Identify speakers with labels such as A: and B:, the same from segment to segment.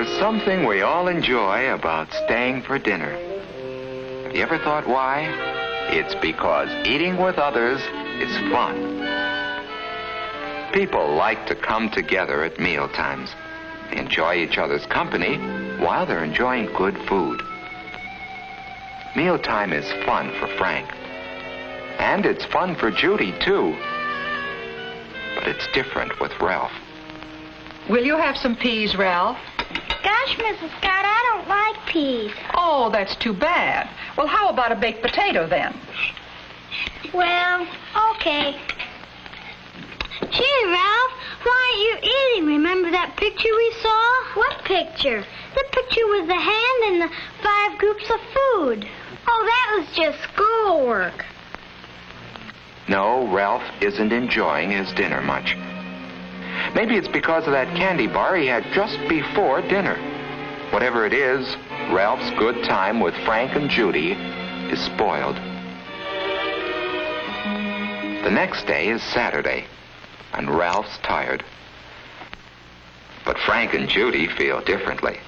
A: There's something we all enjoy about staying for dinner. Have you ever thought why? It's because eating with others is fun. People like to come together at meal times. They enjoy each other's company while they're enjoying good food. Mealtime is fun for Frank. And it's fun for Judy, too. But it's different with Ralph.
B: Will you have some peas, Ralph?
C: Gosh, Mrs. Scott, I don't like peas.
B: Oh, that's too bad. Well, how about a baked potato, then?
C: Well, okay. Gee, Ralph, why aren't you eating? Remember that picture we saw? What picture? The picture with the hand and the 5 groups of food. Oh, that was just schoolwork.
A: No, Ralph isn't enjoying his dinner much. Maybe it's because of that candy bar he had just before dinner. Whatever it is, Ralph's good time with Frank and Judy is spoiled. The next day is Saturday, and Ralph's tired. But Frank and Judy feel differently.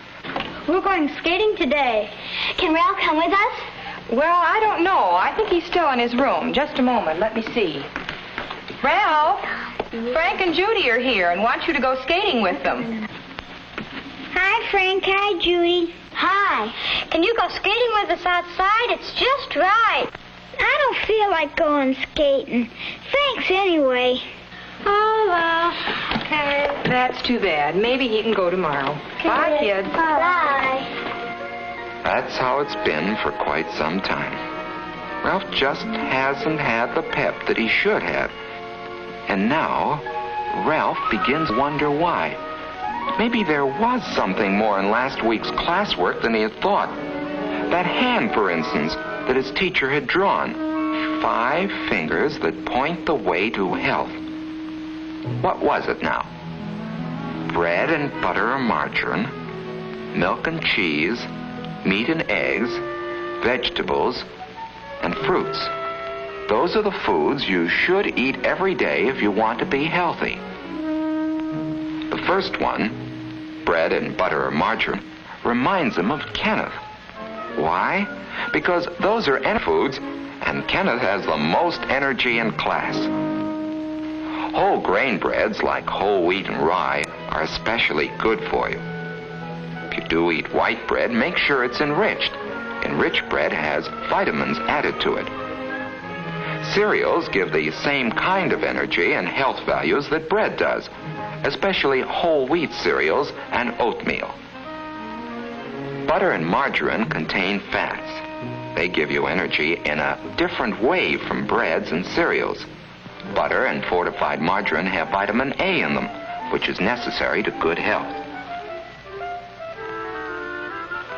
C: We're going skating today. Can Ralph come with us?
B: Well, I don't know. I think he's still in his room. Just a moment. Let me see. Ralph, Frank and Judy are here and want you to go skating with them.
C: Hi, Frank. Hi, Judy. Hi. Can you go skating with us outside? It's just right. I don't feel like going skating. Thanks anyway. Oh, well. Okay.
B: That's too bad. Maybe he can go tomorrow. Bye, kids.
C: Bye.
A: That's how it's been for quite some time. Ralph just hasn't had the pep that he should have. And now, Ralph begins to wonder why. Maybe there was something more in last week's classwork than he had thought. That hand, for instance, that his teacher had drawn. 5 fingers that point the way to health. What was it now? Bread and butter or margarine, milk and cheese, meat and eggs, vegetables, and fruits. Those are the foods you should eat every day if you want to be healthy. The first one, bread and butter or margarine, reminds him of Kenneth. Why? Because those are foods, and Kenneth has the most energy in class. Whole grain breads like whole wheat and rye are especially good for you. If you do eat white bread, make sure it's enriched. Enriched bread has vitamins added to it. Cereals give the same kind of energy and health values that bread does, especially whole wheat cereals and oatmeal. Butter and margarine contain fats. They give you energy in a different way from breads and cereals. Butter and fortified margarine have vitamin A in them, which is necessary to good health.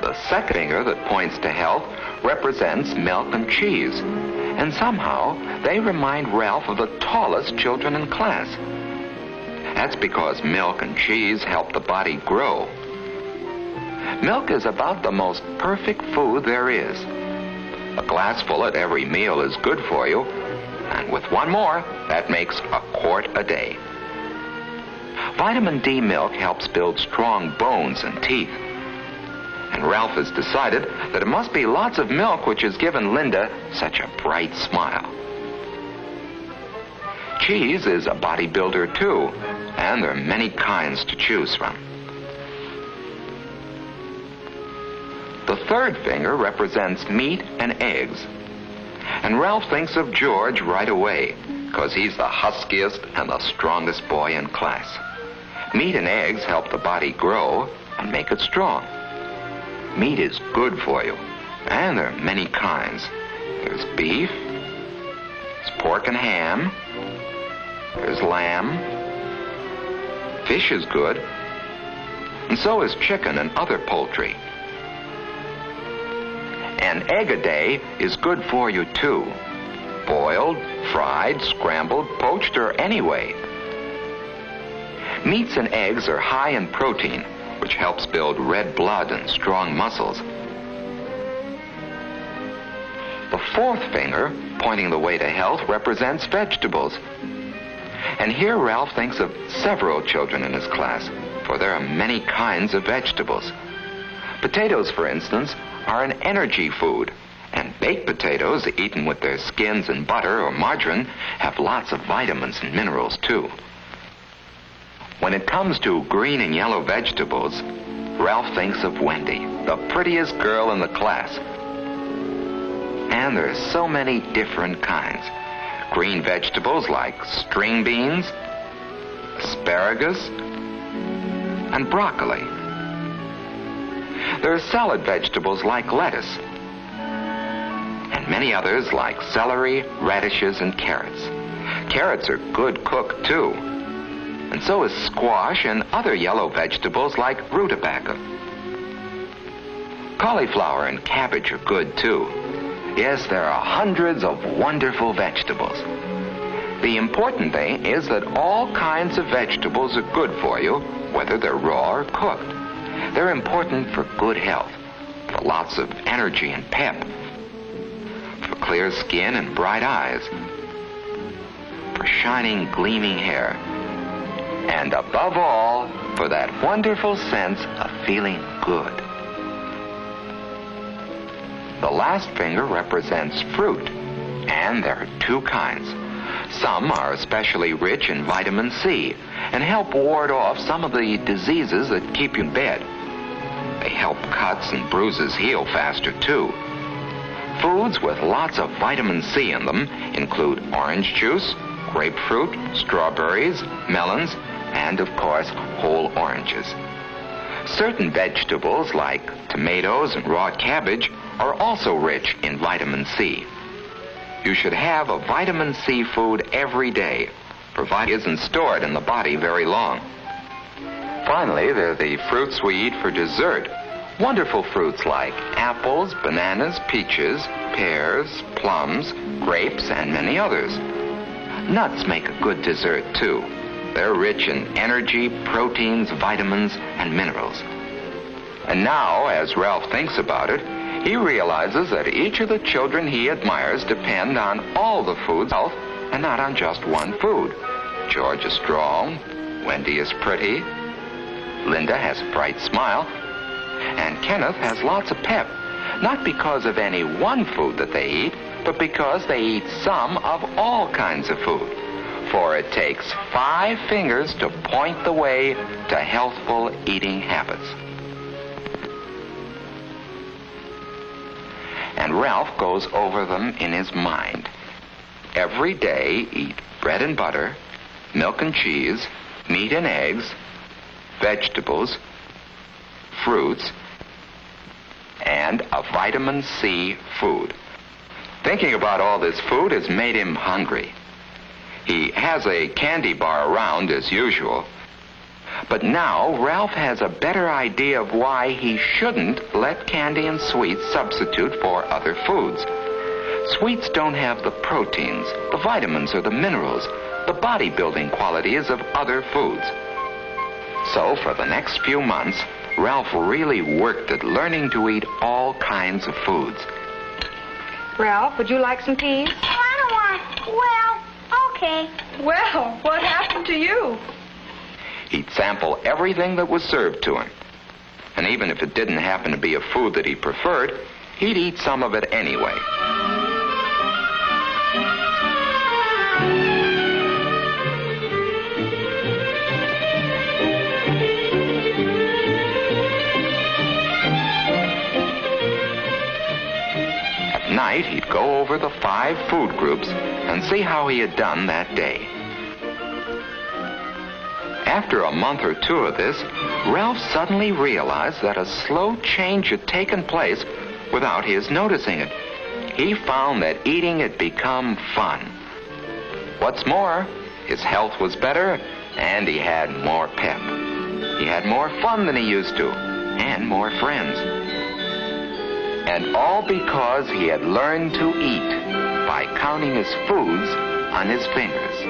A: The second finger that points to health represents milk and cheese, and somehow they remind Ralph of the tallest children in class. That's because milk and cheese help the body grow. Milk is about the most perfect food there is. A glassful at every meal is good for you, and with one more, that makes a quart a day. Vitamin D milk helps build strong bones and teeth. And Ralph has decided that it must be lots of milk which has given Linda such a bright smile. Cheese is a bodybuilder too, and there are many kinds to choose from. The third finger represents meat and eggs. And Ralph thinks of George right away, because he's the huskiest and the strongest boy in class. Meat and eggs help the body grow and make it strong. Meat is good for you, and there are many kinds. There's beef, there's pork and ham, there's lamb, fish is good, and so is chicken and other poultry. An egg a day is good for you too. Boiled, fried, scrambled, poached, or any way. Meats and eggs are high in protein, which helps build red blood and strong muscles. The fourth finger, pointing the way to health, represents vegetables. And here Ralph thinks of several children in his class. for there are many kinds of vegetables. Potatoes, for instance, are an energy food, and baked potatoes, eaten with their skins and butter or margarine, have lots of vitamins and minerals, too. When it comes to green and yellow vegetables, Ralph thinks of Wendy, the prettiest girl in the class. And there are so many different kinds. Green vegetables like string beans, asparagus, and broccoli. There are salad vegetables like lettuce, and many others like celery, radishes, and carrots. Carrots are good cooked, too. And so is squash and other yellow vegetables like rutabaga. Cauliflower and cabbage are good, too. Yes, there are hundreds of wonderful vegetables. The important thing is that all kinds of vegetables are good for you, whether they're raw or cooked. They're important for good health, for lots of energy and pep, for clear skin and bright eyes, for shining, gleaming hair, and above all, for that wonderful sense of feeling good. The last finger represents fruit, and there are two kinds. Some are especially rich in vitamin C and help ward off some of the diseases that keep you in bed. They help cuts and bruises heal faster, too. Foods with lots of vitamin C in them include orange juice, grapefruit, strawberries, melons, and, of course, whole oranges. Certain vegetables, like tomatoes and raw cabbage, are also rich in vitamin C. You should have a vitamin C food every day, provided it isn't stored in the body very long. Finally, there are the fruits we eat for dessert. Wonderful fruits like apples, bananas, peaches, pears, plums, grapes, and many others. Nuts make a good dessert, too. They're rich in energy, proteins, vitamins, and minerals. And now, as Ralph thinks about it, he realizes that each of the children he admires depend on all the food's health and not on just one food. George is strong, Wendy is pretty, Linda has a bright smile, and Kenneth has lots of pep, not because of any one food that they eat, but because they eat some of all kinds of food. For it takes 5 fingers to point the way to healthful eating habits. And Ralph goes over them in his mind. Every day, eat bread and butter, milk and cheese, meat and eggs, vegetables, fruits, and a vitamin C food. Thinking about all this food has made him hungry. He has a candy bar around as usual. But now Ralph has a better idea of why he shouldn't let candy and sweets substitute for other foods. Sweets don't have the proteins, the vitamins, or the minerals, the bodybuilding qualities of other foods. So for the next few months, Ralph really worked at learning to eat all kinds of foods.
B: Ralph, would you like some peas?
C: I don't want. Well, okay.
B: Well, what happened to you?
A: He'd sample everything that was served to him. And even if it didn't happen to be a food that he preferred, he'd eat some of it anyway. At night, he'd go over the 5 food groups and see how he had done that day. After a month or 2 of this, Ralph suddenly realized that a slow change had taken place without his noticing it. He found that eating had become fun. What's more, his health was better and he had more pep. He had more fun than he used to, and more friends. And all because he had learned to eat by counting his foods on his fingers.